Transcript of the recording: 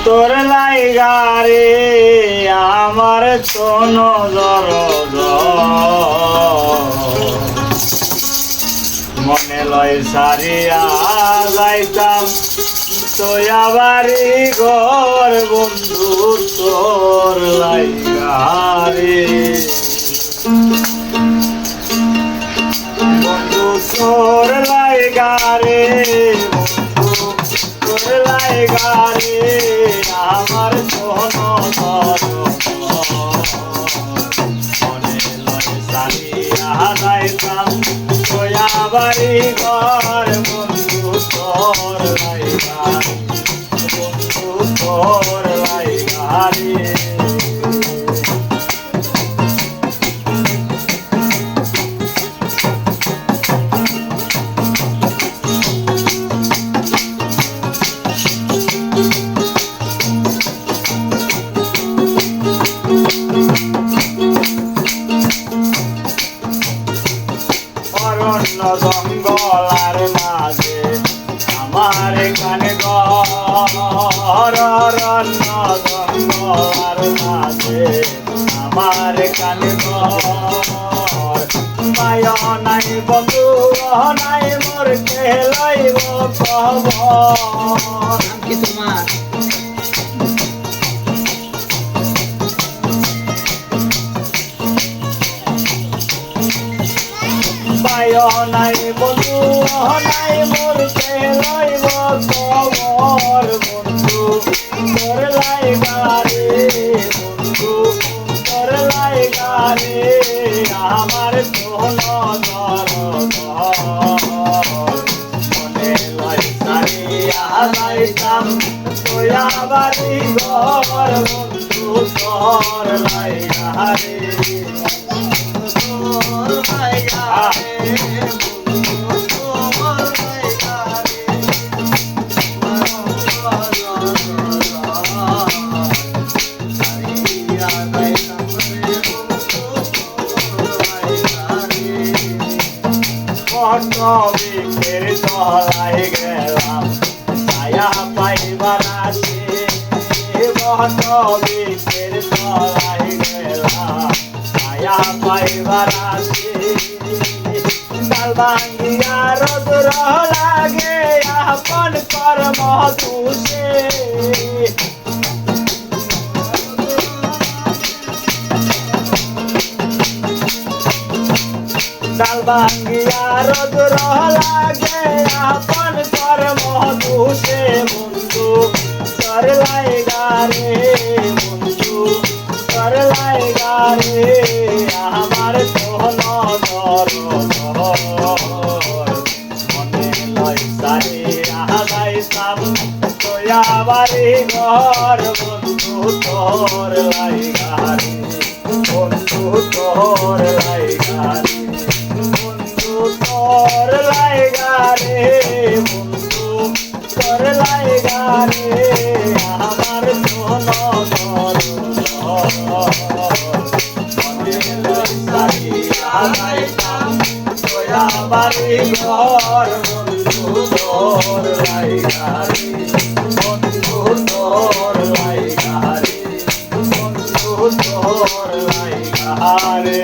তোর লাইগারে আমার চন মনে লয় সারিয়া যাইতাম তোয়া বাড়ি ঘর বন্ধু তোর লাইগারে বন্ধু তোর লাইগারে তোর লাইগারে আমার মনে লয় সারিয়া যাইতাম তোয়া বাড়ি ঘর বন্ধু তোর লাইগারে বন্ধু তোর লাইগারে অরণ্য জঙ্গলার মাঝে আমার এখানে ঘর অরণ্য জঙ্গলার মাঝে আমার এখানে ঘর মায় নাই বন্ধু নাই মোর কে লইব খবর কি তোমার নাই বন্ধু নাই মোর কে লইব খবর বন্ধু তোর লাইগারে বন্ধু তোর লাইগারে আমার কোন মনে লয় সারিয়া যাইতাম তোয়া বাড়ি ঘর বন্ধু তোর লাইগারে তোর লাইগারে বিকের তলায় গেলাম ছায়া পাইবার আছে বিকের তলায় গেলাম ছায়া পাইবার আছে ডাল ভাঙ্গিয়া রোদুর লাগে আপন কর্ম তুষে ডাল ভাঙ্গিয়া রোদুর লাগে আপন কর্ম তুষে বন্ধু তোর লাইগারে বন্ধু তোর লাইগারে আমার কোন মনে লয় সারিয়া যাইতাম তোয়া বাড়ি ঘর বন্ধু তোর লাইগারে বন্ধু তোর লাইগারে বন্ধু তোর লাইগারে বন্ধু তোর লাইগারে আমার কোন মনে লয় সারিয়া যাইতাম তোয়া বাড়ি ঘর বন্ধু তোর লাইগারে বন্ধু তোর লাইগারে বন্ধু তোর লাইগারে